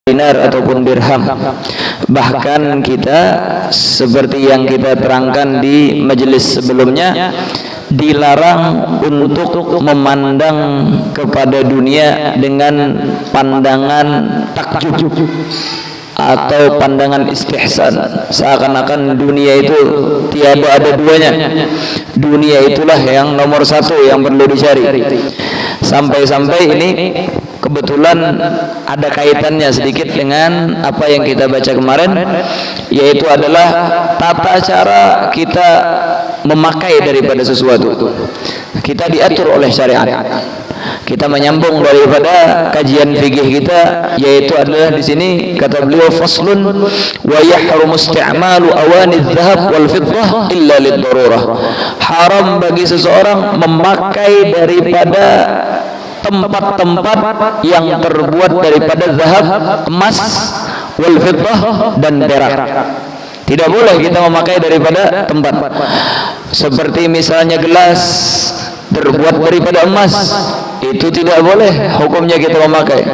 dinar ataupun dirham. Bahkan kita seperti yang kita terangkan di majelis sebelumnya, dilarang untuk memandang kepada dunia dengan pandangan takjub atau pandangan istihsan, seakan-akan dunia itu tiada ada duanya. Dunia itulah yang nomor satu yang perlu dicari. Sampai-sampai ini kebetulan ada kaitannya sedikit dengan apa yang kita baca kemarin, yaitu adalah tata cara kita memakai daripada sesuatu. Kita diatur oleh syariat. Kita menyambung daripada kajian fikih kita, yaitu adalah di sini kata beliau, faslun wa yahrumu isti'malu awani adh-dhahab wal fiddah illa lid-darurah. Haram bagi seseorang memakai daripada tempat-tempat yang terbuat daripada zahab, emas, wal fiddah dan perak. Tidak boleh kita memakai daripada tempat. Seperti misalnya gelas terbuat daripada emas, itu tidak boleh hukumnya kita memakai.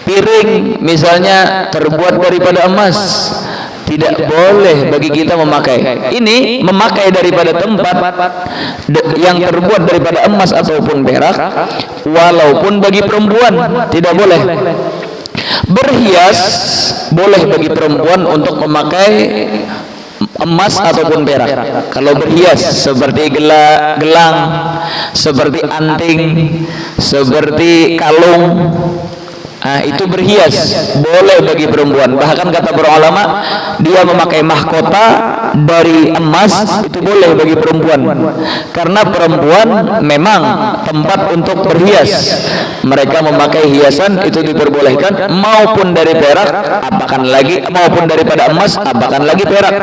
Piring misalnya terbuat daripada emas, tidak boleh bagi kita memakai. Ini memakai daripada tempat yang terbuat daripada emas ataupun perak, walaupun bagi perempuan tidak boleh. Berhias boleh bagi perempuan untuk memakai emas ataupun perak. Kalau berhias seperti gelang, seperti anting, seperti kalung, itu berhias, boleh bagi perempuan. Bahkan kata para ulama, dia memakai mahkota dari emas itu boleh bagi perempuan, karena perempuan memang tempat untuk berhias. Mereka memakai hiasan itu diperbolehkan, maupun dari perak, apakan lagi maupun daripada emas, apakan lagi perak.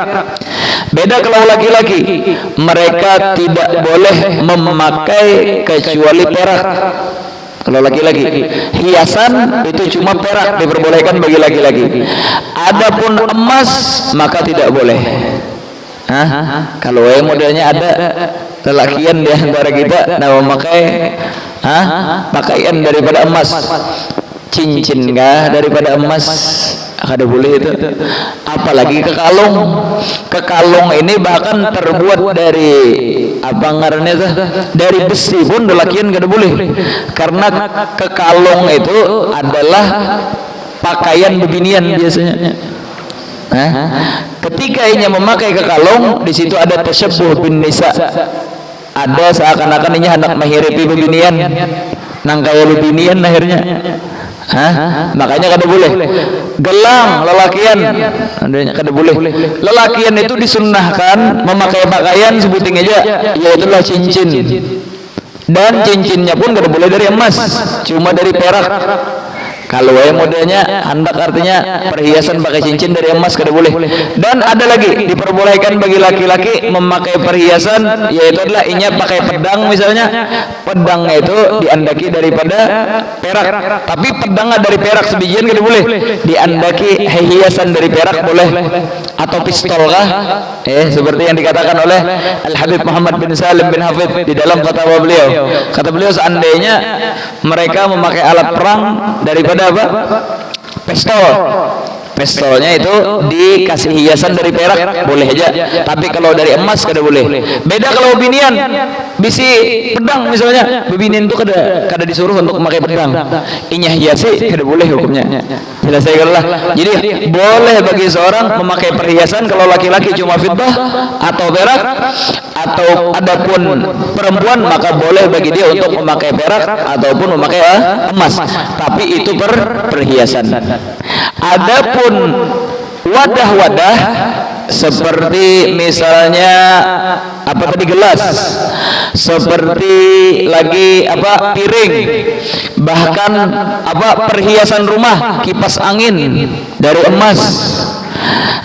Beda kalau laki-laki, mereka tidak boleh memakai kecuali perak. Kalau laki-laki, hiasan itu cuma perak diperbolehkan bagi laki-laki. Adapun emas maka tidak boleh. Kalau modelnya ada lelakian di antara kita memakai pakaian daripada emas, cincin daripada emas, kada boleh itu. Apalagi kekalung ini bahkan terbuat dari apa ngarannya tuh, dari besi pun delakian kada boleh, karena kekalung itu adalah pakaian bebinian biasanya. Ketika inya memakai kekalung, di situ ada tasyabbuh bin nisa, ada seakan-akan inya hendak menghiripi bebinian, nang kaya bebinian akhirnya. Makanya kada boleh. Gelang lelakian kada boleh. Lelakian itu disunnahkan memakai pakaian sebuting aja, yaitulah cincin. Dan cincinnya pun kada boleh dari emas, cuma dari perak. Kalau modelnya hendak artinya perhiasan pakai cincin dari emas kada boleh. Dan ada lagi diperbolehkan bagi laki-laki memakai perhiasan, yaitu adalah inya pakai pedang misalnya. Pedangnya itu diandaki daripada perak, tapi pedangnya dari perak sebijian kada boleh. Diandaki hiasan dari perak boleh. Atau pistol kah? Seperti yang dikatakan oleh Al-Habib Muhammad bin Salim bin Hafidh di dalam fatwa beliau. Kata beliau, seandainya mereka memakai alat perang daripada apa? Pistolnya itu dikasih hiasan dari perak boleh aja, tapi kalau dari emas kada boleh. Beda kalau binian, bisi pedang misalnya, bebinian itu kada disuruh untuk memakai pedang, inya hiasi kada boleh hukumnya. Selesaikanlah. Jadi boleh bagi seorang memakai perhiasan kalau laki-laki cuma fiddah atau perak, atau adapun perempuan maka boleh bagi dia untuk memakai perak ataupun memakai emas, tapi itu perhiasan. Adapun wadah-wadah seperti misalnya apa tadi, gelas, seperti lagi apa, piring, bahkan apa perhiasan rumah, kipas angin dari emas,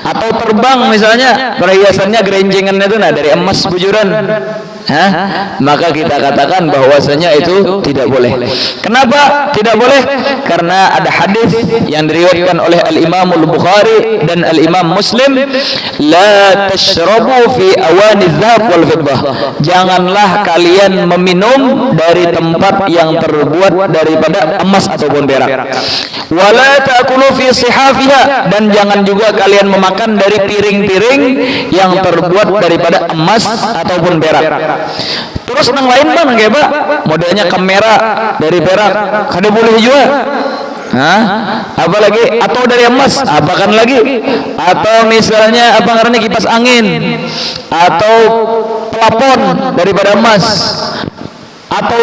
atau terbang misalnya perhiasannya gerenjengannya itu dari emas bujuran. maka kita katakan bahwasanya itu tidak boleh. Kenapa tidak boleh? Karena ada hadis yang diriwayatkan oleh Al-Imam Al-Bukhari dan Al-Imam Muslim, la tashrabu fi awani dzahab wal fiddah. Janganlah kalian meminum dari tempat yang terbuat daripada emas ataupun perak. Wala ta'kulu fi sihafiha, dan jangan juga kalian memakan dari piring-piring yang terbuat daripada emas ataupun perak. Terus yang lain bang, kayak pak modelnya kamera dari perak, kada boleh juga. Apalagi atau dari emas, apakan lagi? Atau misalnya apa karena kipas angin, atau plafon daripada emas, atau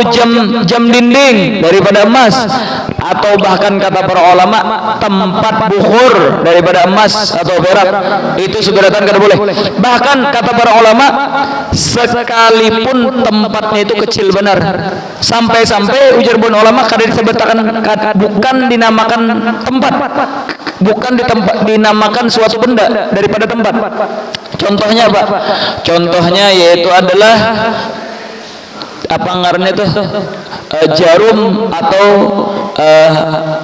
jam dinding daripada emas, atau bahkan kata para ulama tempat bukhur daripada emas atau perak, itu segeratan kada boleh. Bahkan kata para ulama sekalipun tempatnya itu kecil benar, sampai-sampai ujar bun ulama kada disebutkan, bukan dinamakan tempat, bukan dinamakan suatu benda daripada tempat. Contohnya apa? Contohnya yaitu adalah apa ngarannya itu jarum, atau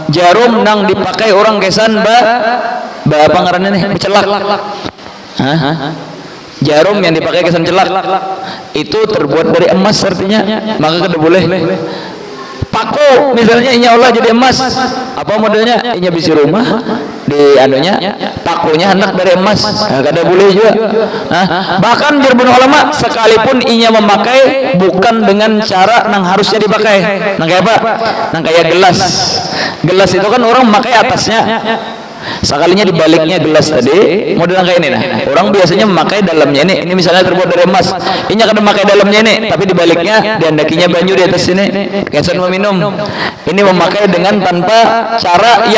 jarum nang dipakai orang kesan apa ngarannya nih, celak. Jarum yang dipakai kesan celak itu terbuat dari emas artinya, maka kada boleh. Paku misalnya inya Allah jadi emas, apa modelnya inya bisi rumah di anunya pakunya hendak dari emas, kada boleh juga. Bahkan berbun ulama sekalipun inya memakai bukan dengan cara nang harusnya dipakai, nang kayak apa, nang kayak gelas itu kan orang memakai atasnya, sekalinya dibaliknya gelas tadi model kayak ini. Nah, orang biasanya memakai dalamnya ini misalnya terbuat dari emas, ini akan memakai dalamnya ini, tapi dibaliknya diandakinya banyu di atas sini, kesan meminum. Ini memakai dengan tanpa cara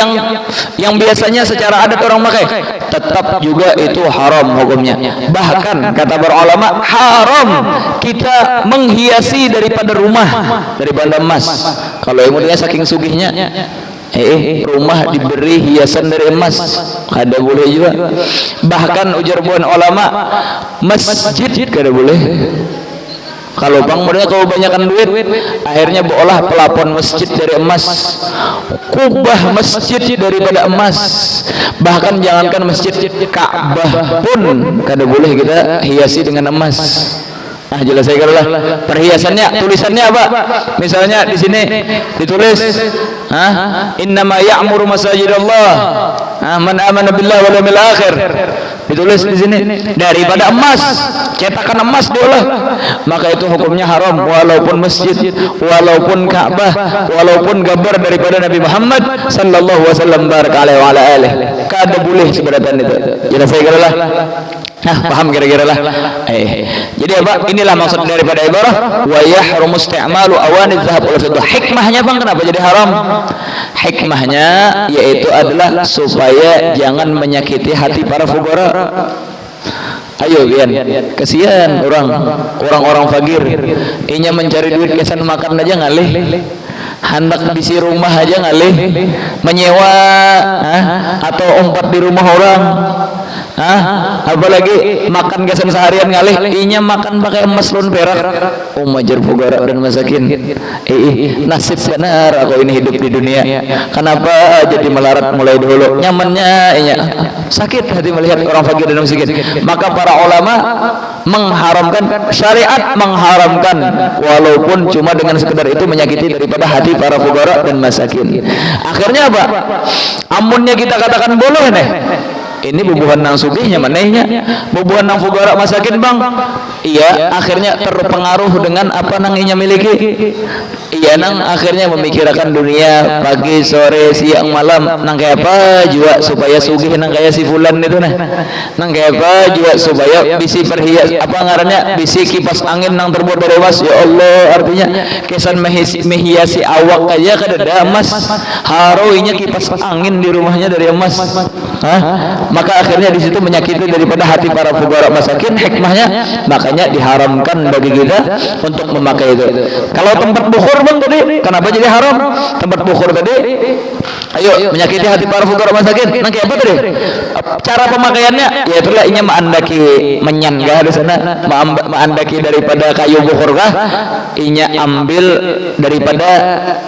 yang biasanya secara adat orang memakai, tetap juga itu haram hukumnya. Bahkan kata para ulama haram kita menghiasi daripada rumah daripada emas. Kalau yang modelnya saking sugihnya rumah diberi hiasan dari emas, kada boleh juga. Bahkan ujar buan ulama masjid kada boleh. Kalau bang modelnya kalau banyakan duit, akhirnya berolah pelapon masjid dari emas, kubah masjid daripada emas. Bahkan jangankan masjid, Ka'bah pun kada boleh kita hiasi dengan emas. Jelas saya kira lah perhiasannya, tulisannya apa? Misalnya di sini ditulis, innama ya'muru masajidallah man amana billahi wal yawmil akhir. Ditulis di sini daripada emas, cetakan emas diolah, maka itu hukumnya haram, walaupun masjid, walaupun Ka'bah, walaupun gambar daripada Nabi Muhammad sallallahu alaihi wasallam baraka wa ala alihi, kada boleh sebenarnya itu. Jelas saya kira lah. Paham kira-kira lah. Jadi apa? Inilah maksud daripada ibarah wa yahrumu isti'malu awani dzahab wal fiddah. Hikmahnya bang kenapa jadi haram? Hikmahnya yaitu adalah supaya jangan menyakiti hati para fuqara. Ayo Bian, kesian orang-orang fakir, inya mencari duit kesan makan aja ngalih, hendak bisi rumah aja ngalih, menyewa atau umpat di rumah orang, apalagi makan kesan seharian ngalih, inya makan pakai emas lon perak. Majer fugara dan masakin, nasib benar aku ini hidup di dunia. Kenapa jadi melarat mulai dulu? Nyamannya inya sakit hati melihat orang fakir dan miskin. Maka para ulama mengharamkan, syariat mengharamkan, walaupun cuma dengan sekedar itu menyakiti daripada hati para fugara dan masakin. Akhirnya apa? Amunnya kita katakan boleh nih, ini bubuhan nang sugihnya manehnya, bubuhan nang fugara masakin bang. Iya, akhirnya terpengaruh dengan apa nang inya miliki. Iya nang akhirnya memikirkan dunia pagi sore siang malam, nang kayak apa juga supaya sugih nang kayak si fulan itu nah, nang kayak apa juga supaya bisi perhias apa ngarannya bisi kipas angin nang terbuat dari emas. Ya Allah, artinya kesan menghiasi awak aja kada ada emas, haroinya kipas angin di rumahnya dari emas. maka akhirnya di situ menyakiti daripada hati para fuqara masakin. Hikmahnya makanya diharamkan bagi kita untuk memakai itu. Kalau tempat bukhur bang tadi kenapa jadi haram? Tempat bukhur tadi ayo menyakiti hati para fuqara masakin. Nanti apa tadi? Cara pemakaiannya ya itulah inya ma'andaki menyanggah di sana, ma'andaki daripada kayu bukhur kah? Inya ambil daripada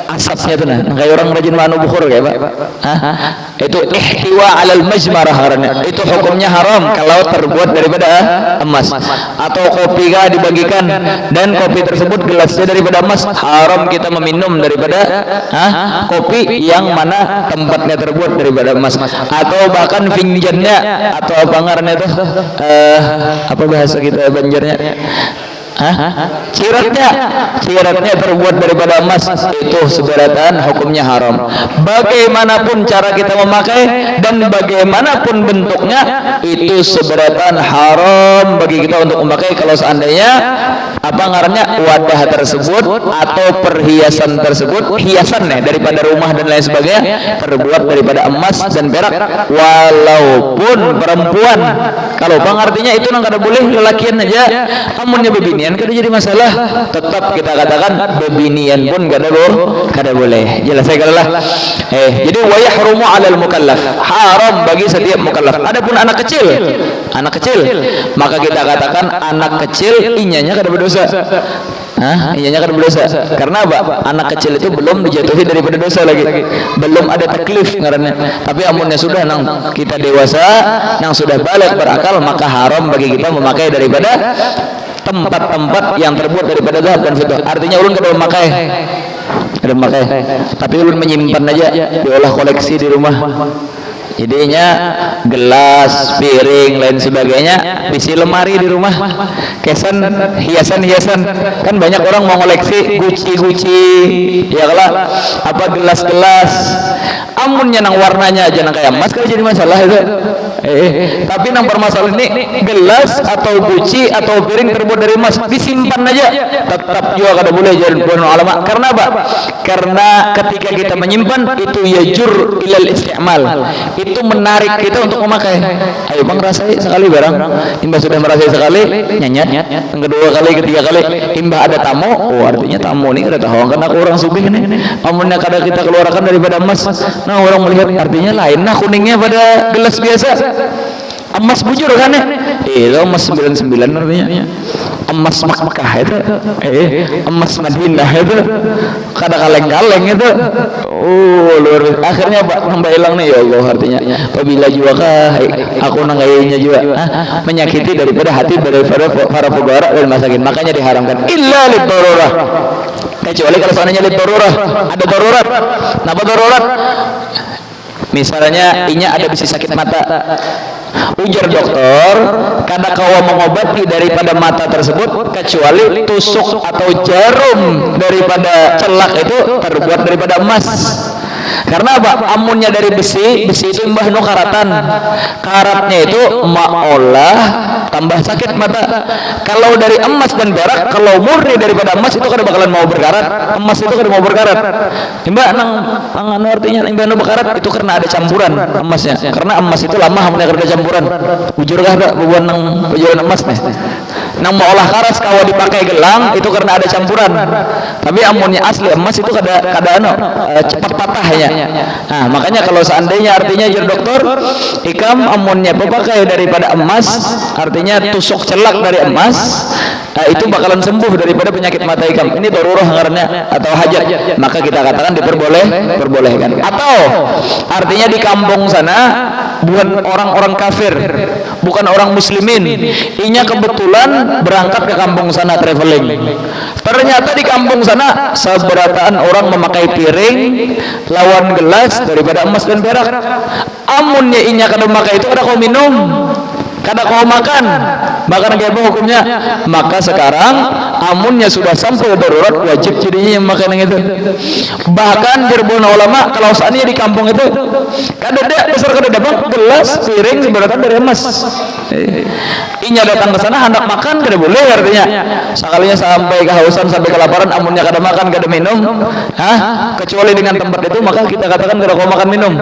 asapnya itu nah. Kayak orang rajin manu bukhur kayak Pak. Itu ihtiwa alal majmarah karena itu hukumnya haram kalau terbuat daripada emas. Atau kopi kah dibagikan dan kopi tersebut gelasnya daripada emas, haram kita meminum daripada kopi yang mana tempatnya terbuat daripada emas. Atau bahkan finjannya atau apa ngarannya itu apa bahasa kita Banjarnya ciratnya terbuat daripada emas, itu seberatan hukumnya haram. Bagaimanapun cara kita memakai dan bagaimanapun bentuknya, itu seberatan haram bagi kita untuk memakai kalau seandainya apa ngarannya wadah tersebut atau perhiasan tersebut, hiasannya daripada rumah dan lain sebagainya terbuat daripada emas dan perak, walaupun perempuan. Kalau pengartinya itu nang kada boleh lelakian aja, amunnya bebinian kada jadi masalah, tetap kita katakan bebinian pun kada boleh. Jelas saya katalah. Jadi wa yahrumu 'alal mukallaf, haram bagi setiap mukallaf. Adapun anak kecil, maka kita katakan anak kecil inyanya kada berdosa. Inyanya kada berdosa. Karena apa? Anak kecil itu belum dijatuhi daripada dosa lagi. Belum ada taklif ngarannya. Tapi amunnya sudah nang kita dewasa, nang sudah balik berakal, maka haram bagi kita memakai daripada tempat-tempat yang terbuat daripada zahab dan fiddah. Artinya ulun kada memakai. Tapi ulun menyimpan aja, diolah koleksi di rumah. Jadinya gelas, piring, lain sebagainya bisi lemari di rumah, kesan, hiasan kan banyak orang mau koleksi guci ya kalau apa gelas-gelas, amunnya nang warnanya aja nang kayak emas kalau jadi masalah itu. Tapi nang permasalahan ini gelas atau guci atau piring terbuat dari emas disimpan aja, tetap juga kada boleh jadi ulama. Karena apa? Karena ketika kita menyimpan itu yajur ilal isti'mal, itu menarik kita untuk memakai. Ayo bang rasai sekali barang, imbah sudah merasai sekali nyanyat, yang kedua kali, ketiga kali imbah ada tamu, artinya tamu ini kada tahu kan aku orang sugih nih, amunnya kada kita keluarkan daripada emas, nah orang melihat artinya lain, nah kuningnya pada gelas biasa, emas bujur kan itu emas 99 artinya emas Makkah itu, emas Madinah itu, kada kaleng-kaleng itu. Luar biasa. Akhirnya Pak nambah hilang nih, ya Allah, artinya apabila juga aku nanggainya juga menyakiti daripada hati daripada para fuqara dan masakin, makanya diharamkan illa lidarurah, kecuali kalau seandainya lidarurah, ada darurat. Napa darurat? Misalnya inya ada bisi sakit mata, ujar dokter kada kawa mengobati daripada mata tersebut kecuali tusuk atau jarum daripada celak itu terbuat daripada emas. Karena apa? Amunnya dari besi itu mbah no karatnya itu maolah tambah sakit mata. Kalau dari emas dan perak, kalau murni daripada emas itu kada bakalan mau berkarat, emas itu kada mau berkarat. Mbak nang artinya mbah no berkarat itu karena ada campuran emasnya. Karena emas itu lama amunnya kada campuran. Ujur kah bubuan nang penjualan emas nih. Nang maolah karas kawa dipakai gelang itu karena ada campuran. Tapi amunnya asli emas itu kada cepat patahnya. Nah, makanya kalau seandainya artinya jadi dokter ikam amunnya pakai daripada emas, artinya tusuk celak dari emas, itu bakalan sembuh daripada penyakit mata ikam. Ini darurat ngarannya atau hajat, maka kita katakan diperbolehkan. Atau artinya di kampung sana bukan orang-orang kafir, bukan orang muslimin, inya kebetulan berangkat ke kampung sana traveling. Ternyata di kampung sana seberataan orang memakai piring lawan gelas daripada emas dan perak. Amunnya inya kada memakai itu kada kau minum, kada kau makan, bahkan kayak apa hukumnya? Maka sekarang amunnya sudah sampai darurat wajib jadinya yang makan yang itu. Bahkan dirbun ulama kalau seandainya di kampung itu kada ada besar kada ada gelas piring seberatan dari emas. Inya datang ke sana hendak makan kada boleh artinya. Sekalinya sampai kehausan sampai kelaparan amunnya kada makan kada minum, kecuali dengan tempat itu maka kita katakan kada kau makan minum.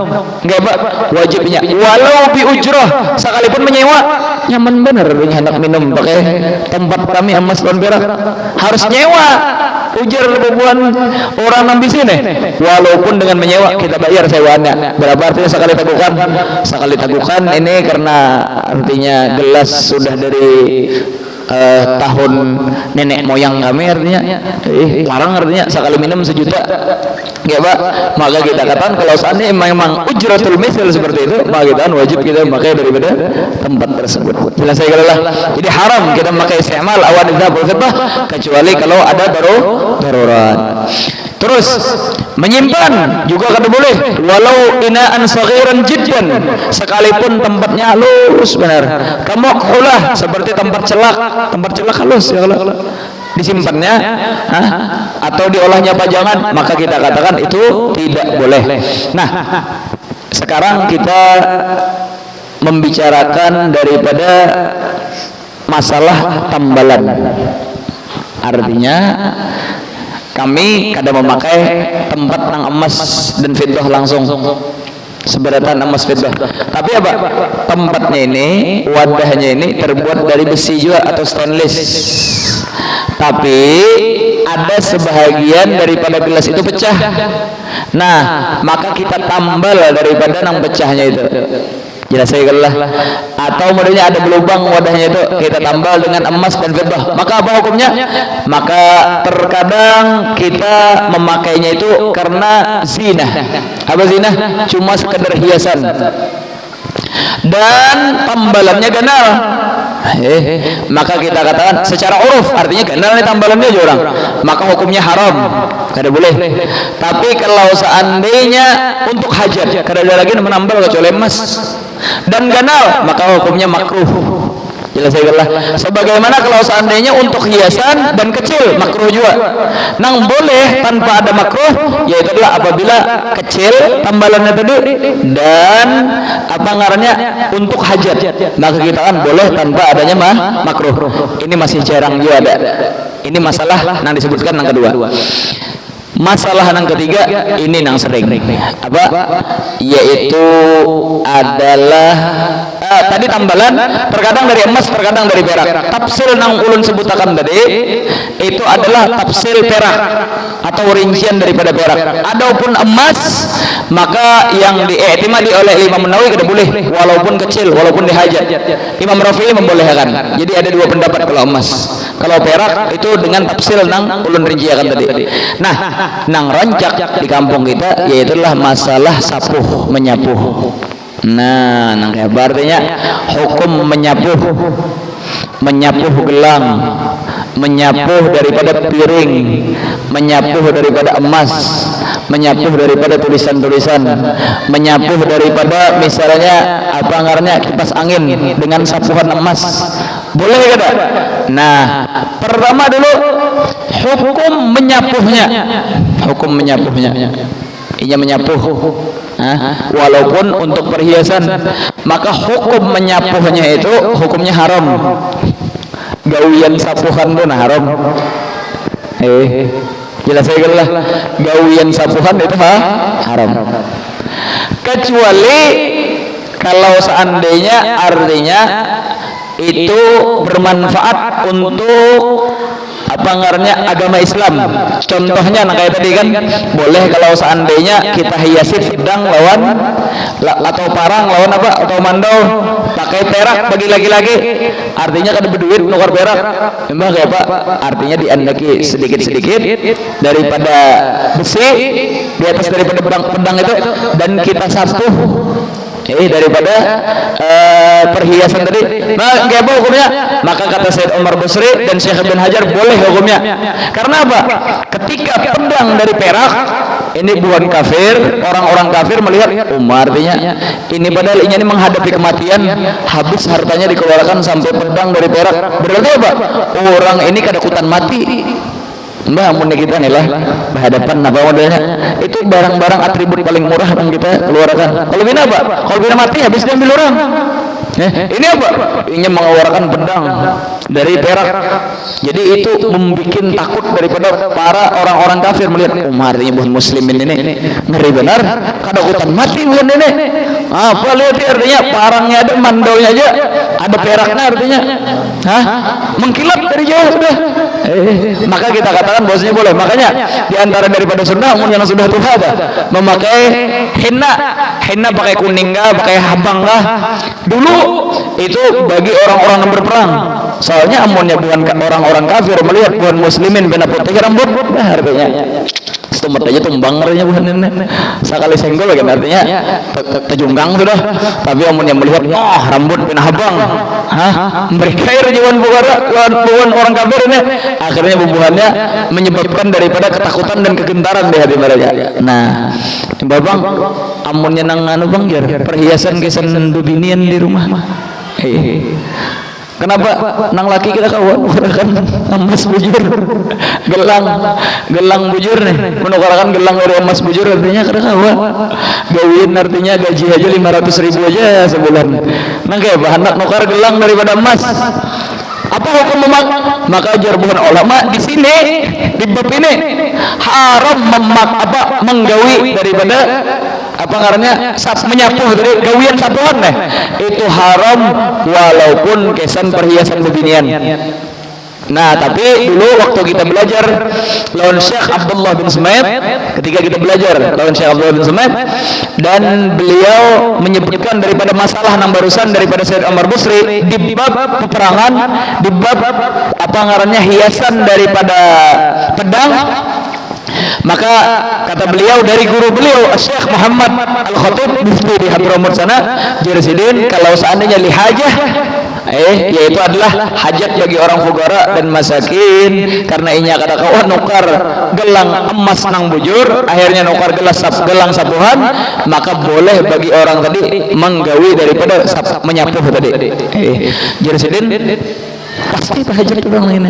Enggak Pak, wajibnya walau bi ujrah sekalipun menyewa nyaman bener hendak minum pakai tempat kami emas dan perak harus nyewa ujar ribuan orang nang di sini walaupun dengan menyewa kita bayar sewaannya berapa artinya sekali tagukan ini karena artinya gelas sudah dari tahun nenek moyang kami artinya larang artinya sekali minum 1 juta ya Pak, maka kita katakan kalau seandainya memang ujratul misal seperti itu maka kita wajib kita memakai daripada tempat tersebut. Jelas saya kalau lah jadi haram kita memakai istimal awan dzahab wal fiddah kecuali kalau ada darurat. Terus menyimpan juga kada boleh walau inaan saghiran jiddan sekalipun tempatnya halus benar kamaqhulah seperti tempat celak halus ya kalau disimpannya atau diolahnya pajangan maka kita katakan itu tidak boleh. Nah sekarang kita membicarakan daripada masalah tambalan, artinya kami kadang memakai tempat nang emas dan fiddah langsung seberatan emas fiddah, tapi apa tempatnya ini wadahnya ini terbuat dari besi juga atau stainless, tapi ada sebahagian daripada gelas itu pecah. Nah maka kita tambal daripada nang pecahnya itu. Jelas saya lah. Atau modelnya ada berlubang wadahnya itu kita tambal dengan emas dan fiddah. Maka apa hukumnya? Maka terkadang kita memakainya itu karena zina. Apa zina? Cuma sekedar hiasan. Dan tambalannya ganal. Maka kita katakan secara uruf artinya ganal ini tambalannya aja orang. Maka hukumnya haram. Kada boleh. Tapi kalau seandainya untuk hajat, kada ada lagi menambal kecuali emas dan ganal, maka hukumnya makruh. Jelas saya lah. Sebagaimana kalau seandainya untuk hiasan dan kecil makruh juga. Nang boleh tanpa ada makruh yaitu adalah apabila kecil tambalannya tadi dan apa ngarannya untuk hajat. Maka kita kan boleh tanpa adanya makruh. Ini masih jarang juga ada. Ini masalah yang disebutkan yang kedua. Masalah yang ketiga ini yang sering apa yaitu adalah tadi tambalan terkadang dari emas terkadang dari perak. Tafsir nang ulun sebutakan tadi itu adalah tafsir perak atau rincian daripada perak. Adapun emas maka yang diiktimadi oleh Imam Nawawi kada boleh walaupun kecil walaupun dihajat. Imam Rafi'i membolehkan. Jadi ada dua pendapat kalau emas. Kalau perak itu dengan tafsir nang ulun rinciakan tadi. Nah nang rancak di kampung kita yaitulah masalah sapuh menyapuh. Nah nang kabar artinya hukum menyapuh gelang, menyapuh daripada piring, menyapuh daripada emas, menyapuh daripada tulisan-tulisan, menyapuh daripada misalnya apa ngarannya kipas angin dengan sapuhan emas. Boleh kada? Nah, pertama dulu hukum menyapuhnya. Ia menyapuh. Walaupun untuk perhiasan, maka hukum menyapuhnya itu hukumnya haram. Gawian sapuhan pun haram. Jelas saya lah. Gawian sapuhan itu haram. Kecuali kalau seandainya artinya itu bermanfaat untuk apa ngarannya agama Islam. Contohnya nah kayak tadi kan boleh kalau seandainya kita hiasi pedang lawan atau parang lawan apa atau mandau pakai perak bagi laki-laki artinya kan berduit nukar perak memang kayak apa artinya diandaki sedikit-sedikit daripada besi di atas daripada pedang itu dan kita sapuh daripada perhiasan tadi. Nah, apa hukumnya? Maka kata Said Umar Busri dan Syekh Ibn Hajar boleh hukumnya. Karena apa? Ketika pedang dari perak ini bukan kafir, orang-orang kafir melihat artinya ini padahal ini menghadapi kematian, habis hartanya dikeluarkan sampai pedang dari perak. Berarti apa? Orang ini kadakutan mati. Mbak amun kita nih lah berhadapan apa modelnya itu barang-barang atribut paling murah yang kita keluarkan. Kalau bina apa? Kalau bina mati habis diambil orang. Ini apa? Ini mengeluarkan pedang dari perak. Jadi itu membuat takut daripada para orang-orang kafir melihat Umar ini bukan muslimin ini ngeri benar. Kadakutan mati bukan ini. Apa lihat artinya parangnya ada, mandaunya aja ada peraknya artinya. Mengkilap dari jauh sudah. Maka kita katakan bahwasanya boleh. Makanya di antara daripada sunnah yang sudah tua ada memakai henna pakai kuning kah, pakai habang kah. Dulu itu bagi orang-orang yang berperang. Soalnya amunnya bukan orang-orang kafir melihat bukan muslimin bena putih rambut, artinya setumat aja tumbang artinya bukan ini. Sekali senggol kan artinya terjunggang sudah. Tapi amunnya melihat rambut bena habang, mereka irjiwan bukan orang kafir ini. Akhirnya bubuhannya menyebabkan daripada ketakutan dan kegentaran di hati mereka. Nah, Babang amunnya nang anu bang jar perhiasan kesan bebinian di rumah. Kenapa nang laki kita kawan kan emas bujur gelang bujur nih menukarakan gelang dari emas bujur artinya kada kawan gawin artinya gaji aja 500.000 aja sebulan nang kayak bahan nak nukar gelang daripada emas. Apa hukum maka ajar bukan ulama di sini di bab ini haram menggawi daripada apa ngarannya menyapu dari gawian sapuan itu haram walaupun kesan perhiasan beginian. Nah, tapi dulu waktu kita belajar lawan Syekh Abdullah bin Sumaid, ketika kita belajar lawan Syekh Abdullah bin Sumaid, dan beliau menyebutkan daripada masalah yang barusan daripada Sayyid Umar Busri di bab peperangan, di bab apa ngarannya hiasan daripada pedang. Maka kata beliau dari guru beliau Syekh Muhammad Al-Khatib di Hadramut sana Jersidin, kalau seandainya lihajah yaitu adalah hajat bagi orang fugara dan masakin, karena inya kata kau nukar gelang emas nang bujur akhirnya nukar gelang sapuhan, maka boleh bagi orang tadi menggawi daripada menyapu tadi. Jersidin pasti hajat orang lain.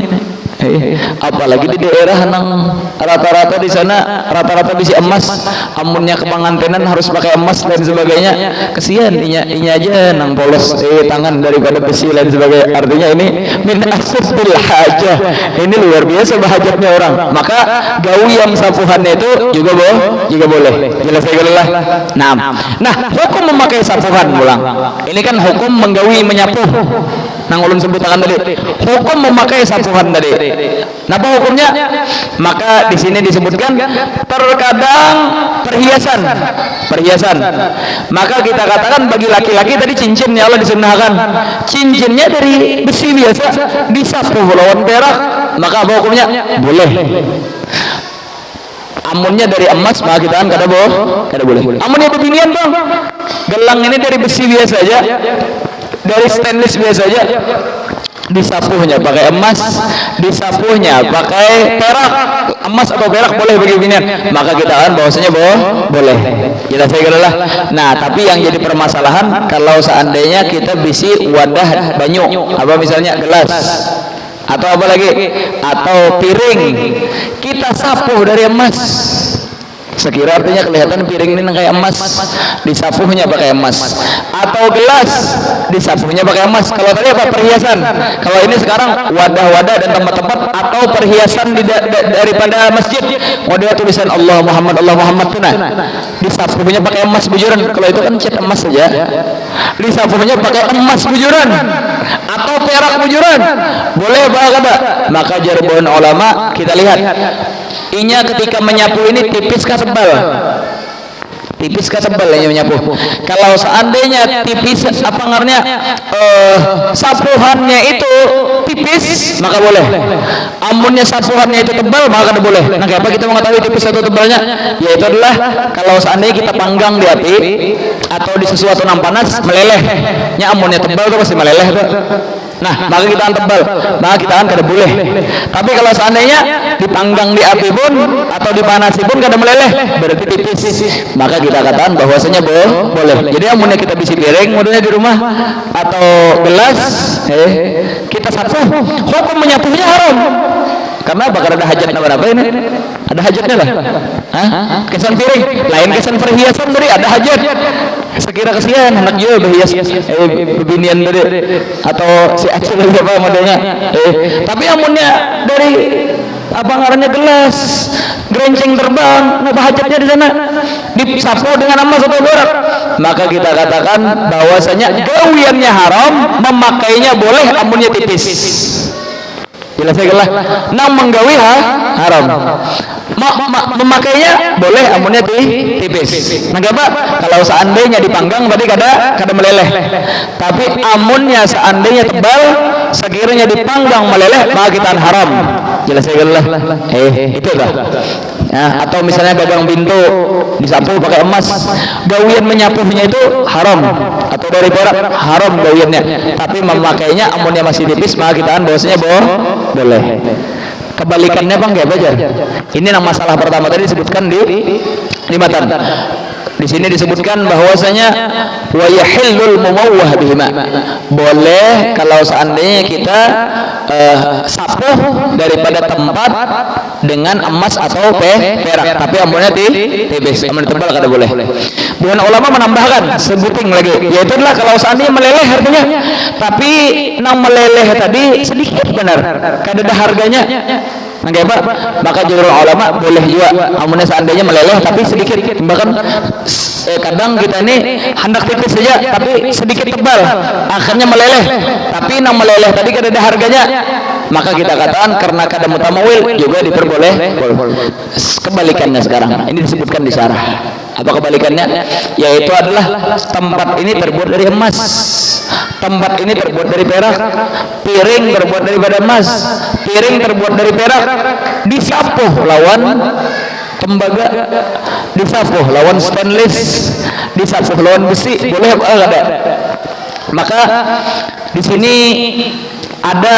Apalagi di daerah nang rata-rata di sana rata-rata bisi emas, amunnya kepangantenan harus pakai emas dan sebagainya, kesian inya aja nang polos tangan daripada besi dan sebagainya. Artinya ini min asbil hajah, ini luar biasa bahajatnya orang. Maka gawi yang sapuhannya itu juga boleh. Jelas lah. Nah, hukum memakai sapuhan pulang. Ini kan hukum menggawi menyapu. Nang ulun sebutkan tadi, hukum memakai sapuhan tadi. Napa hukumnya? Maka di sini disebutkan terkadang perhiasan. Maka kita katakan bagi laki-laki tadi cincin ya Allah disunahkan. Cincinnya dari besi biasa disapu lawan perak, maka apa hukumnya? Boleh. Amunnya dari emas maka kita kan kada boleh. Amunnya beginian bang, gelang ini dari besi biasa aja, dari stainless biasa aja, disapuhnya pakai emas, disapuhnya pakai perak, emas atau perak boleh beginian, maka kita kan bahwasanya boleh. Kita lah. Nah, tapi yang jadi permasalahan kalau seandainya kita bisi wadah banyu, apa misalnya gelas atau apa lagi, atau piring, kita sapuh dari emas. Sekira artinya kelihatan piring ini kayak emas, disapuhnya pakai emas, atau gelas disapuhnya pakai emas. Kalau tadi apa perhiasan, kalau ini sekarang wadah-wadah dan tempat-tempat atau perhiasan daripada masjid, model tulisan Allah Muhammad tunai, disapuhnya pakai emas bujuran. Kalau itu kan cat emas saja, disapuhnya pakai emas bujuran atau perak bujuran, boleh apa kada? Maka jargon ulama kita lihat inya ketika menyapu ini tipis kah tebal? Tipis kah tebal yang menyapu? Kalau seandainya tipis apa ngarnya sapuhannya itu tipis maka boleh. Amunnya sapuhannya itu tebal maka tidak boleh. Nah, apa kita mengetahui tipis atau tebalnya? Yaitu adalah kalau seandainya kita panggang di api atau di sesuatu yang panas meleleh. Nya amunnya tebal itu pasti meleleh tuh. Nah, maka kita tebal, maka kita kada boleh. Tapi kalau seandainya dipanggang di api pun atau dipanasi pun kada meleleh, berarti tipis. Maka kita katakan bahwasanya boleh. Jadi amunnya kita bisi piring modelnya di rumah atau gelas, kita sapu, hukum menyapunya haram. Karena bakal ada hajat apa ini? Ada hajatnya lah. Kesan piring, lain kesan perhiasan tadi ada hajat. sekira kesian anak jual berhias binian dari atau si Acil apa modelnya tapi amunnya dari apa ngarannya gelas gerenceng terbang nah hajatnya di sana disapu dengan emas atau berak maka kita katakan bahwasanya gawiannya haram memakainya boleh amunnya tipis jelas lah nang menggawi haram memakainya boleh amunnya tipis nah apa kalau seandainya dipanggang berarti kada meleleh tapi amunnya seandainya tebal sekiranya dipanggang meleleh maka kita haram jelas lah itu lah ya, atau misalnya gagang pintu disapu pakai emas gawian menyapunya itu haram atau dari perak haram gawiannya tapi memakainya amunnya masih tipis maka kita bahwasanya boleh kebalikannya bang kayak bajar ini yang masalah pertama tadi disebutkan di matan di sini disebutkan bahwasanya wa yahillul mumawwah bihima boleh kalau seandainya kita sapuh daripada tempat dengan emas atau perak tapi amunnya tipis amun tebal kada boleh bukan ulama menambahkan sebuting lagi yaitu adalah kalau seandainya meleleh harganya tapi nang meleleh tadi sedikit benar kada ada harganya maka jurul ulama boleh juga amunnya seandainya meleleh tapi sedikit bahkan kadang kita ini hendak tipis saja tapi sedikit tebal akhirnya meleleh tapi nang meleleh tadi kada ada harganya maka kita katakan karena kada mutamawil juga diperboleh kebalikannya sekarang ini disebutkan di syarah apa kebalikannya yaitu adalah tempat ini terbuat dari emas tempat ini terbuat dari perak piring terbuat daripada emas piring terbuat dari perak disapuh lawan tembaga disapuh lawan stainless disapuh lawan besi boleh apa ada maka di sini ada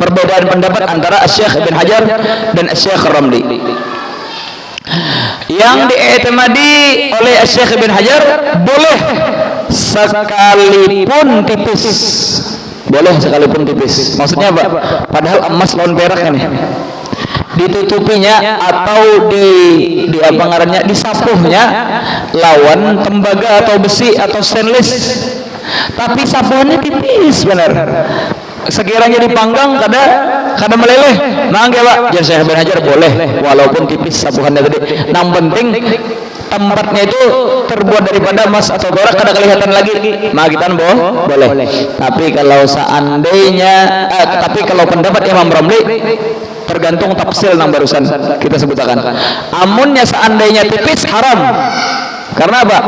perbedaan pendapat antara Syekh Ibn Hajar dan Syekh Ramli yang diiktimadi oleh Syekh Ibn Hajar boleh sekalipun tipis boleh sekalipun tipis maksudnya apa padahal emas lawan perak ini ditutupinya atau di apa ngarannya disapuhnya lawan tembaga atau besi atau stainless tapi sapuannya tipis benar sekiranya dipanggang kada meleleh nang Pak jadi saya Hajar boleh walaupun tipis sapuannya tadi nang penting tempatnya itu terbuat daripada emas atau perak kada kelihatan lagi maka kita boleh tapi kalau seandainya tapi kalau pendapat Imam Ramli tergantung tafsir nang barusan kita sebutkan amunnya seandainya tipis haram karena apa?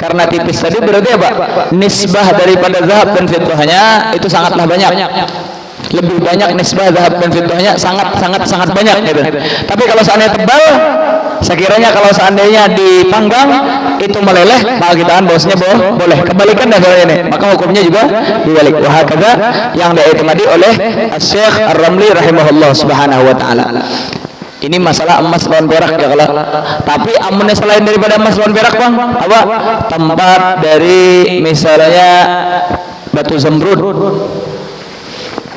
Karena tipis tadi berarti apa? Nisbah daripada zahab dan fiddahnya itu sangatlah banyak. Lebih banyak nisbah zahab dan fiddahnya sangat banyak gitu. Tapi kalau seandainya tebal, sekiranya kalau seandainya dipanggang itu meleleh, maka kita bahwasanya boleh. Kebalikan dari ini, maka hukumnya juga dibalik. Wah kata yang diiktimadi oleh Syekh Ar-Ramli rahimahullah subhanahu wa taala. Ini masalah emas lawan perak ya kalau tapi amunnya selain daripada emas lawan perak bang apa tempat dari misalnya batu zamrud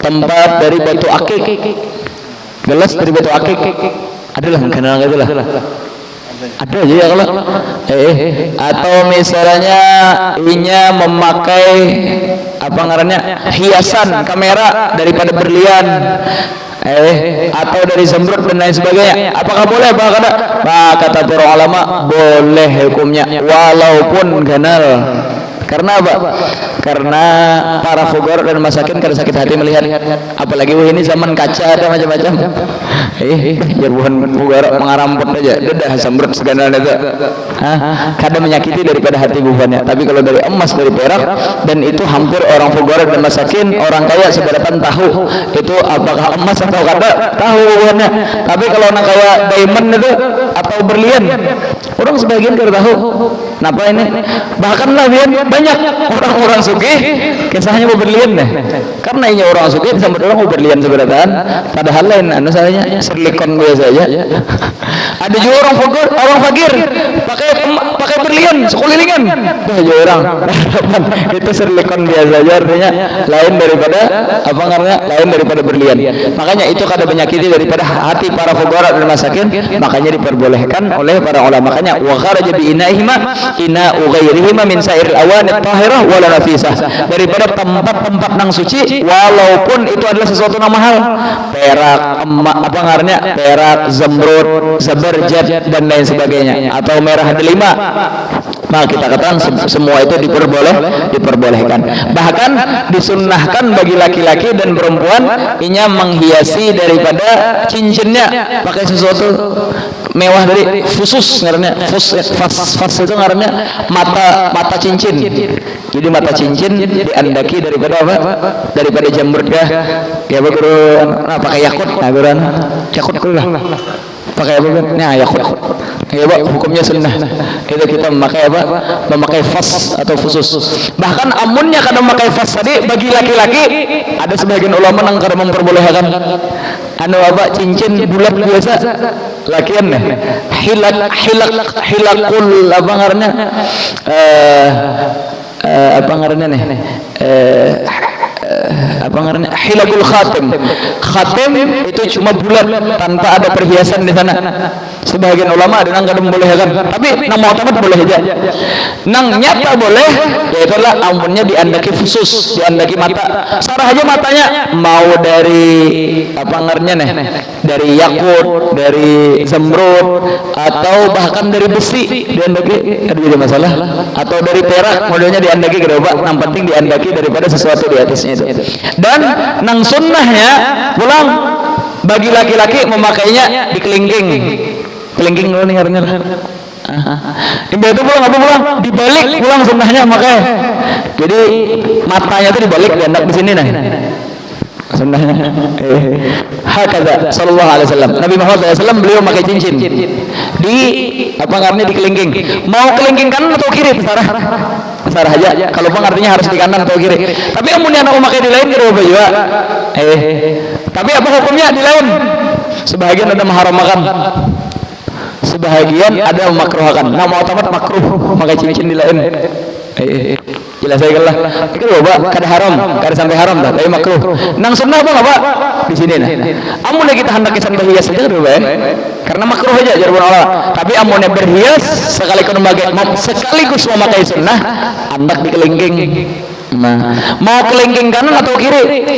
tempat dari batu akik gelas dari batu akik adalah kenal gitu lah ada aja ya kalau atau misalnya inya memakai apa ngarannya hiasan kamera daripada berlian atau dari zamrud dan lain sebagainya apakah boleh apa kada kata para ulama boleh hukumnya walaupun ganal karena apa karena para fuqara dan masakin kada sakit hati melihat apalagi ini zaman kaca ada macam-macam ya bukan fuqara mengaramput aja dedah zamrud segala itu kada menyakiti daripada hati bukannya tapi kalau dari emas dari perak dan itu hampir orang fuqara dan masakin orang kaya seberapa tahu itu apakah emas atau kada tahu bukannya tapi kalau orang kaya diamond itu atau berlian orang sebagian kada tahu kenapa ini bahkan lah banyak orang-orang sugih kisahnya mau berlian deh karena ini orang sugih sama orang mau berlian seberatan padahal lain anu salahnya silikon biasa aja ada juga orang fakir pakai berlian sekulilingan. Aja orang. Itu silikon biasa aja artinya lain daripada apa namanya? Lain daripada berlian. Makanya itu kada menyakiti daripada hati para fuqara dan masakin, makanya diperbolehkan oleh para ulama. Makanya wa kharaja bi inaihima ina ghairihima min sa'iril awanit tahirah wala nafisah. Daripada tempat-tempat nang suci walaupun itu adalah sesuatu yang mahal, perak, emas, apa ngarannya? Perak, zamrud, zabarjad dan lain sebagainya, atau merah delima. Maka kita katakan semua itu diperbolehkan. Bahkan disunnahkan bagi laki-laki dan perempuan inya menghiasi daripada cincinnya pakai sesuatu mewah dari fusus ngarannya. Fus itu ngarannya mata cincin. Jadi mata cincin diandaki daripada apa? Daripada jamrud kah? Ya bagurun pakai yakut. Nah, guran yakut lah. Pakai apa kan? Nah, yakut. Ya, Pak, hukumnya sunnah. Itu kita memakai apa? Memakai fas atau fusus. Bahkan amunnya kadang memakai fas tadi bagi laki-laki ada sebagian ulama yang kadang memperbolehkan anu apa cincin bulat biasa lakian hilakul apa ngarannya apa ngarannya nih apa ngarannya hilakul khatim itu cuma bulat tanpa ada perhiasan di sana. Sebagian ulama ada yang kadang membolehkan, tapi nang mu'tamad boleh aja. Nang nyata boleh, yaitu adalah amunnya diandaki fusus, diandaki mata. Sarah aja matanya mau dari apa ngarannya nih? Dari yakut, dari zamrud, atau bahkan dari besi diandaki, ada juga masalah. Atau dari perak, modelnya diandaki gerobak. Yang penting diandaki daripada sesuatu di atasnya itu. Dan nang sunnahnya pulang bagi laki-laki memakainya di kelingking. Kelingking lo nih ngarannya lah. Ini itu pulang apa pulang? Dibalik pulang sunnahnya makanya. Jadi matanya itu dibalik diandak di sini nah. Sunnahnya. Hakada sallallahu alaihi wasallam. Nabi Muhammad SAW beliau pakai cincin. Di apa ngarannya di kelingking. Mau kelingking kanan atau kiri terserah. Terserah aja. Kalau bang artinya harus di kanan atau kiri. Tapi amunnya anak memakai di lain kira juga. Tapi apa hukumnya di lain? Sebahagian ada mengharamkan. Sebahagian ada memakruhkan. Nah, mu'tamad makruh pakai cincin di lain. Jelas saya lah. Itu loba kada haram, kada sampai haram dah, tapi makruh. Nang sunnah apa enggak, Di sini nah. Amunnya kita hendak kesan berhias saja kada bae. Karena makruh aja jargon Allah. Tapi amunnya berhias sekaligus memakai sunnah, hendak dikelingking. Nah, mau kelingking kanan atau kiri?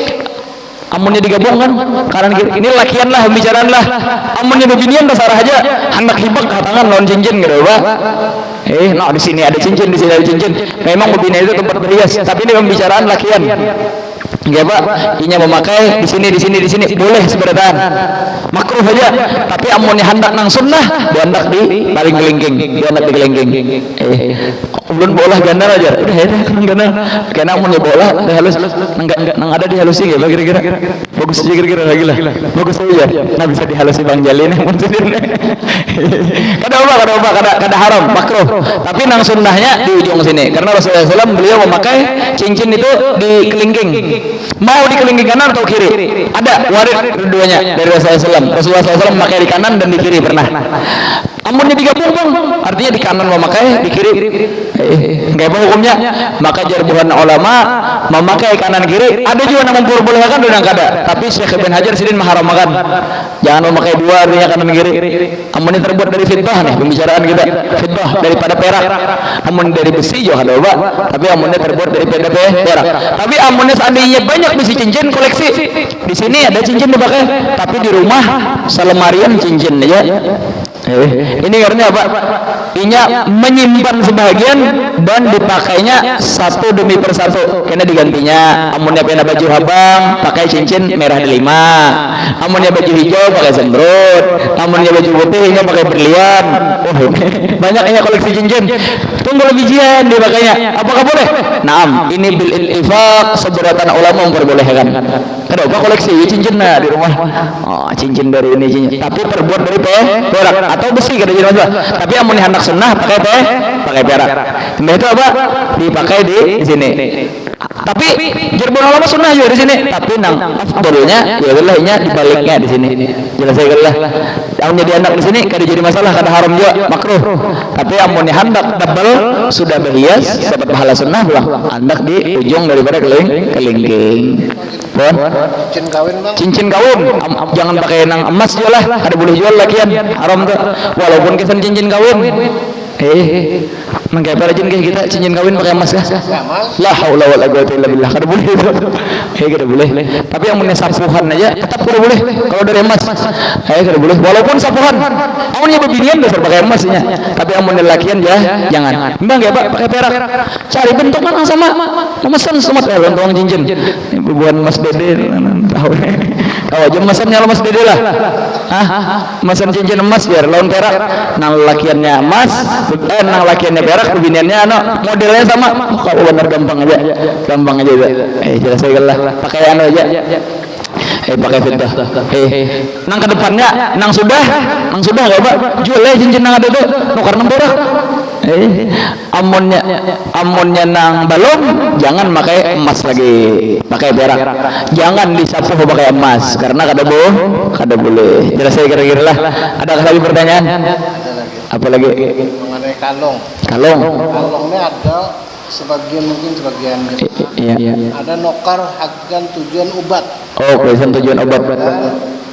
Amunnya digabungkan kanan kiri ini lakian lah pembicaraan lah. Amunnya bebinian dasar aja hendak hibak ke tangan non cincin gitu Pak. Nah di sini ada cincin, di sini ada cincin. Memang bebinian itu tempat berhias, tapi ini pembicaraan lakian. Enggak Pak, inya memakai di sini boleh sebenarnya. Makruh aja. Tapi amunnya hendak nang sunnah, diandak di paling kelingking, diandak di kelingking. Belum bola ganda aja. Udah ya kan ganda. Karena amunnya bola udah halus. Nang ada dihalusi ya kira-kira. Bagus aja kira-kira lagi lah. Bagus aja. Nah bisa dihalusi Bang Jalin kada haram, makruh. Tapi nang sunnahnya di ujung sini. Karena Rasulullah SAW beliau memakai cincin itu di kelingking. Mau di kelingking kanan atau kiri? Ada warid keduanya dari Rasulullah SAW. Rasulullah SAW memakai di kanan dan di kiri pernah. Amunnya digabung bang, artinya di kanan memakai, di kiri enggak apa hukumnya. Maka jarbuhan ulama memakai kanan kiri. Ada juga yang memperbolehkan dan yang kada. Tapi Syekh Ibn Hajar sidin mengharamkan. Jangan memakai dua artinya kanan kiri. Amunnya terbuat dari fitbah nih pembicaraan kita. Fitbah daripada perak. Amun dari besi juga ada Pak. Tapi amunnya terbuat daripada perak. Tapi amunnya seandainya banyak besi cincin koleksi. Di sini ada cincin dipakai. Tapi di rumah selemarian cincin aja. Ini artinya apa? Inya menyimpan sebagian dan dipakainya satu demi persatu. Karena digantinya. Amunnya pena baju habang pakai cincin merah delima. Amunnya baju hijau pakai zamrud. Amunnya baju putih inya pakai berlian. Banyak inya koleksi cincin. Tunggu lebih jian dipakainya. Apakah boleh? Naam. Ini bil ittifaq seberatan ulama memperbolehkan. Kenapa koleksi cincin di rumah? Oh, cincin dari ini cincin. Tapi terbuat dari perak atau besi kada jadi masalah. Tapi amun hendak sunnah pakai perak. Itu apa? Dipakai di sini. Tapi jerbon ulama sunnah juga di sini. Tapi nang afdolnya ya Allah nya dibaliknya di sini. Jelas saya lah. Yang jadi anak di sini kada jadi masalah, kada haram juga, makruh. Tapi amunnya hendak double sudah berhias dapat pahala sunnah lah. Hendak di ujung daripada kelingking. Pon. Cincin kawin jangan pakai nang emas jual lah, kada boleh jual lakian, haram tuh. Walaupun kesan cincin kawin. Mengkai rajin kayak kita cincin kawin pakai emas kah? La haula wala quwwata illa billah. Kada boleh itu. Kada boleh. Tapi yang punya sapuhan aja tetap kada boleh. Kalau dari emas, kada boleh. Walaupun sapuhan, amunnya bebinian dasar pakai emasnya. Tapi amun lakian ya jangan. Mbang ya Pak pakai perak. Cari bentuk yang sama. Memesan semat ya lontong cincin. Bukan emas dede tahu. Tahu aja memesannya emas dede lah. Memesan cincin emas biar lawan perak. Nang lakiannya emas, nang lakiannya perak, bebiniannya modelnya sama. Kalau benar gampang aja itu. Jelas saya lah. Pakai aja. Pakai fitah. Nang ke depannya, nang sudah nggak Pak? Jual cincin nang ada itu, nukar nang perak. Amunnya nang balon, jangan pakai emas lagi, pakai perak. Jangan disapu pakai emas, karena kada boleh. Jelas saya kira-kira lah. Ada lagi pertanyaan? Apa lagi? Mengenai kalung. Kalungnya ada sebagian ada nokar hagan tujuan obat. Oh, tulisan tujuan obat.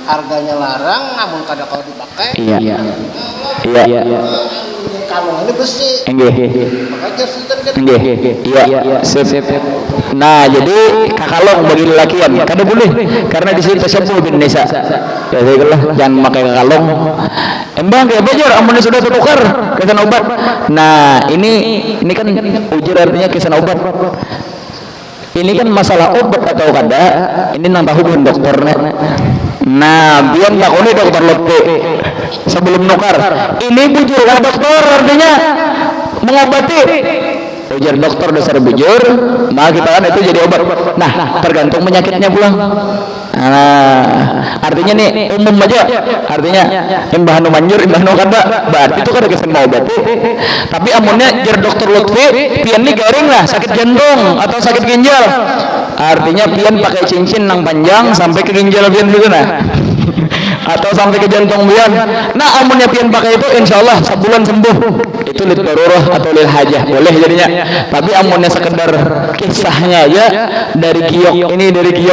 Harganya larang, namun kadang kalau dipakai. Iya. Kalung ini besi. Iya. Sip. Nah, jadi kakalong bagi lelakian kada boleh karena di sini tersebut di Indonesia. Ya lah, jangan pakai kakalong. Embang kayak belajar amunnya sudah tertukar kesan obat. Nah, ini kan ujar artinya kesan obat. Ini kan masalah obat atau kada, ini nang tahu bukan dokternya. Nah, biar takoni dokter lote sebelum nukar. Ini bujur kan dokter artinya mengobati. Ujar dokter dasar bujur, maka kita kan itu jadi obat. Nah, tergantung penyakitnya pulang. Nah, artinya nih umum aja. Artinya imbah nu manjur, imbah nu kada. Berarti itu kada kesan mau obati. Tapi amunnya jar dokter Lutfi, pian nih garing lah, sakit jantung atau sakit ginjal. Artinya pian pakai cincin nang panjang sampai ke ginjal pian gitu nah. Atau sampai ke jantung pian. Nah, amunnya pian pakai itu insyaallah sebulan sembuh. Itu lil darurah atau lil hajah boleh jadinya. Tapi amunnya sekedar kisahnya aja dari giok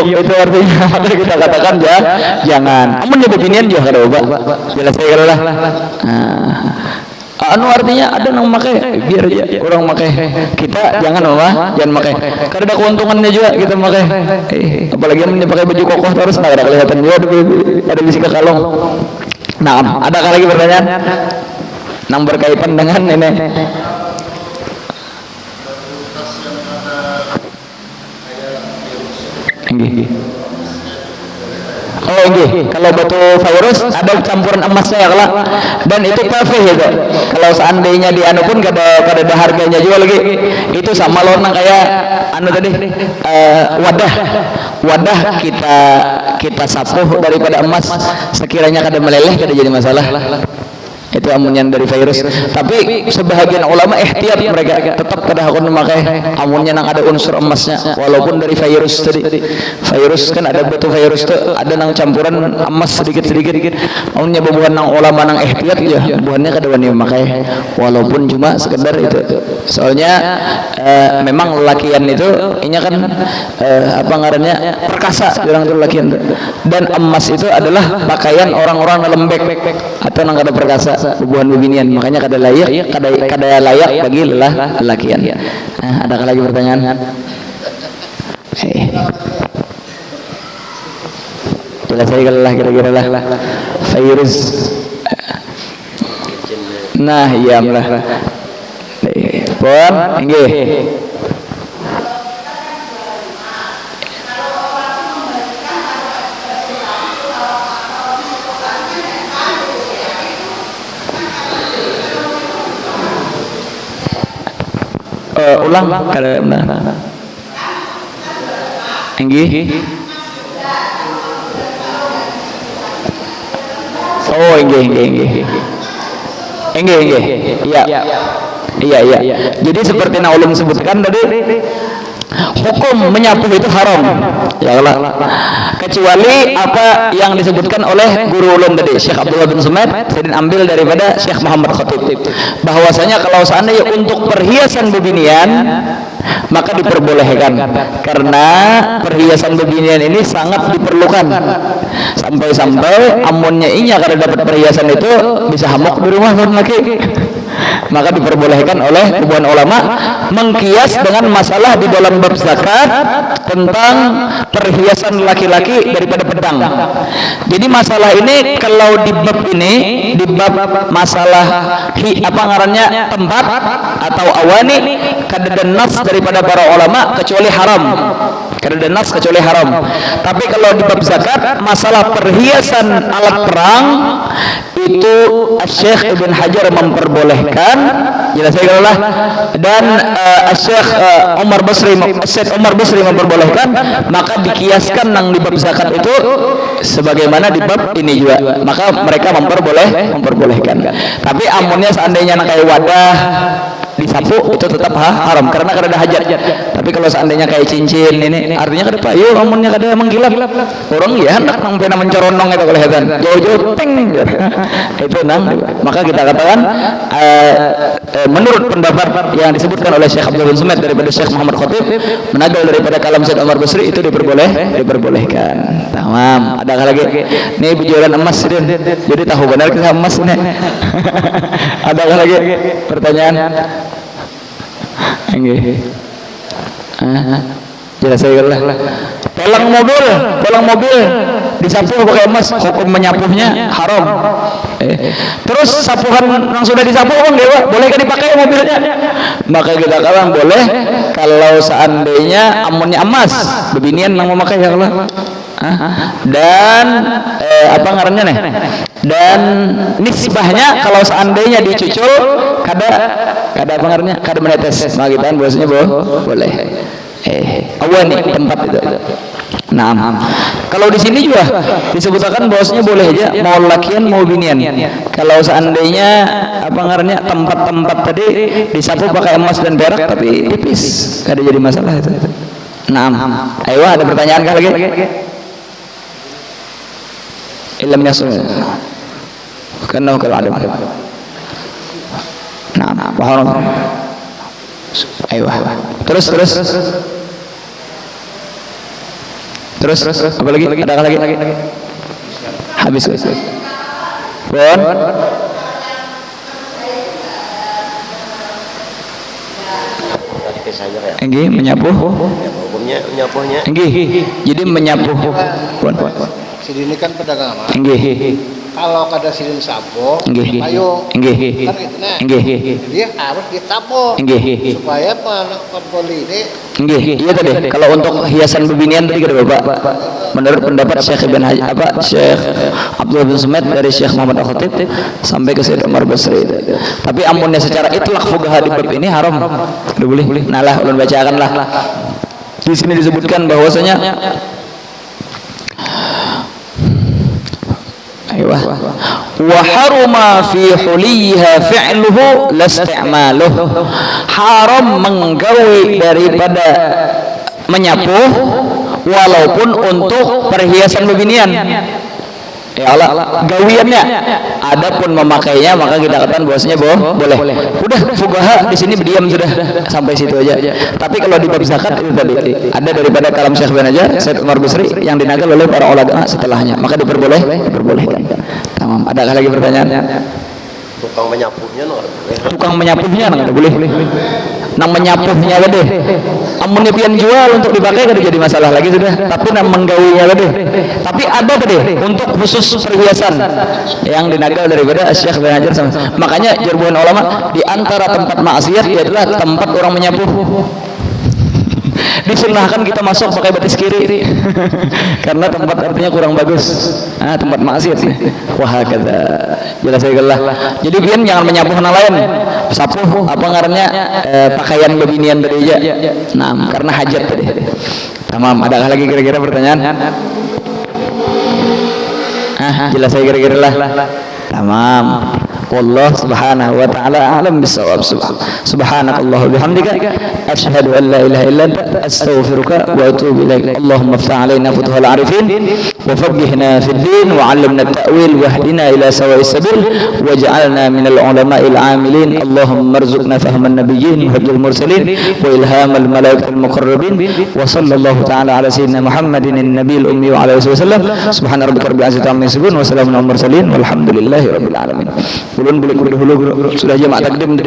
itu artinya kita katakan ya jangan. Amunnya bebinian juga kada obat. Jelas saya lah. Artinya ada yang pakai biar aja kurang pakai, kita jangan pakai karena ada keuntungannya juga kita pakai. Apalagi yang pakai baju kokoh terus nggak ada kelihatan juga ada bisi ke kalung. Nah, ada lagi pertanyaan yang berkaitan dengan ini? Oh iya, kalau batu virus ada campuran emasnya ya kalau, dan itu perfect gitu. Kalau seandainya di anu pun kada ada harganya juga lagi. Itu sama lonang kayak anu tadi wadah kita sapuh daripada emas sekiranya kada meleleh kada jadi masalah. Itu amunnya dari virus. Tapi sebahagian ulama ihtiyat mereka tetap kada hakun memakai amunnya nang ada unsur emasnya walaupun dari virus tadi. Virus kan ada batu virus tuh ada nang campuran emas sedikit-sedikit. Amunnya bukan nang ulama nang ihtiyat ya, bukannya kada wani memakai walaupun cuma sekedar itu. Soalnya memang lelakian itu inya kan apa ngarannya perkasa orang itu lelakian tuh. Dan emas itu adalah pakaian orang-orang lembek atau nang kada perkasa. Hubungan bebinian, makanya kada layak bagi lelakian. Nah, ada lagi pertanyaan? Jelas saya lah kira-kira lah virus. Nah, iya lah. Pon, nggih. Ulang kada benar. Enggih. Oh, enggih. Iya. Jadi seperti yang ulun sebutkan tadi, hukum menyapu itu haram, ya Allah, kecuali apa yang disebutkan oleh guru ulun tadi Syekh Abdullah bin Sumed, saya ambil daripada Syekh Muhammad Khatib, bahwasanya kalau seandainya untuk perhiasan bebinian maka diperbolehkan, karena perhiasan bebinian ini sangat diperlukan, sampai-sampai amunnya inya kalau dapat perhiasan itu bisa hamok di rumah laki, maka diperbolehkan oleh ribuan ulama mengkias dengan masalah di dalam bab zakat tentang perhiasan laki-laki daripada pedang. Jadi masalah ini kalau di bab ini, di bab masalah apa ngarannya tempat atau awani, kada nas daripada para ulama kecuali haram, kada nas kecuali haram. Tapi kalau di bab zakat masalah perhiasan alat perang itu Syekh Ibn Hajar memperbolehkan, jelas saya lah, dan Syekh Umar Basri memperbolehkan, maka dikiaskan nang di bab zakat itu sebagaimana di bab ini juga, maka mereka memperbolehkan. Tapi amunnya seandainya nak kayak wadah disapu itu tetap haram karena ada hajat. Tapi kalau seandainya kayak cincin ini artinya kada payu, amunnya kada menggilap orang ya hendak nang pena mencoronong itu kelihatan jauh-jauh ting itu nang, maka kita katakan menurut pendapat yang disebutkan oleh Syekh Abdul bin Sumed daripada Syekh Muhammad Khatib menagal daripada kalam Syed Umar Basri itu diperbolehkan. Tamam. Ada lagi nih bujuran emas ini, jadi tahu benar kita emas ini. Ada lagi pertanyaan? Enggak. Jelas saya lah. Pelang mobil disapu pakai emas, hukum menyapuhnya haram. Terus sapuhan yang sudah disapu boleh kan dipakai mobilnya? Maka kita katakan boleh kalau seandainya amunnya emas, bebinian yang memakai ya Allah. Dan apa ngarannya nih? Dan nisbahnya kalau seandainya dicucul kada apa ngarannya? Kada menetes. Maka kita bahasanya boleh. Awani tempat itu. Nah, kalau di sini juga disebutkan bahwasanya boleh aja mau lakian mau binian. Kalau seandainya apa ngarannya tempat-tempat tadi disapu pakai emas dan perak tapi tipis, kada jadi masalah itu. Nah, ayo ada pertanyaan kah lagi? Ilmu yasul. Karena kalau ada. Nah, paham. Ayo. Terus apa lagi? Ada lagi? Habis. Bon. Enggih, menyapu. Hukumnya menyapuhnya. Enggih. Jadi menyapu. Bon. Sidin ini kan pedagang emas. Enggih. Kalau kada sidin sapu, Enggih. payung. Enggih. Kan gitu nah. Enggih. Dia harus disapu. Enggih. Supaya pembeli ini. Enggih. Iya tadi. Kalau untuk hiasan bebinian tadi kata Bapak. Menurut pendapat Syekh Syekh Abdul bin Sumed dari Syekh Muhammad Al-Khatib sampai ke Syekh Umar Basri. Tapi amunnya secara itlaq fuqaha di bab ini haram. Tidak boleh. Nah lah, ulun bacakan lah. Di sini disebutkan bahwasanya wa haruma fi huliha fi'luhu lasti'maluhu, haram menggawi daripada menyapu walaupun untuk perhiasan bebinian. Ya Allah, gawiannya. Adapun memakainya maka kita katakan bahwasanya boleh. Udah fuqaha di sini berdiam sudah sampai situ aja. Tapi kalau di bab zakat itu tadi ada daripada kalam Syekh bin Hajar, Syed Umar Basri yang dinagal oleh para ulama setelahnya, maka diperbolehkan. Tamam. Ada lagi pertanyaan? Tukang menyapuhnya nggak boleh. Nang menyapuhnya gede. Amunnya pian jual untuk dipakai kada jadi masalah lagi sudah. Tapi nang menggawinya gede. Tapi ada gede untuk khusus perhiasan yang dinagal daripada Syekh bin Hajar. Makanya jargon ulama di antara tempat maksiat adalah tempat orang menyapu. Disunahkan kita masuk pakai batis kiri karena tempat artinya kurang bagus. Tempat maksiat nih. Wah kata jelas lah. Jadi pian jangan menyapu hal lain. Sapu apa ngarannya pakaian bebinian tadi aja. Nah, karena hajat tadi. Tamam. Ada lagi kira-kira pertanyaan? Jelas saya kira-kira lah. Tamam. Wallahu subhanahu wa ta'ala a'lam bissawab. Subhanakallah wa bihamdika asyhadu an la ilaha illa anta astaghfiruka wa atubu ilaik. Allahumma iftah alaina futuhal arifin wa faqqihna fid din wa 'allimna at-ta'wil wahdina ila sawa'is sabil waj'alna minal ulama'il 'amilin. Allahumma arzuqna fahman nabiyyin wa hifdzal mursalin wa ilhamal malaikatil muqarrabin wa sallallahu ta'ala ala sayyidina Muhammadin an-nabiyil ummi wa ala alihi wasallam. Subhana rabbika rabbil izzati amma yasifun wa salamun alal mursalin walhamdulillahi rabbil alamin. Ulun boleh kudu dulu sudah jamaah takdim.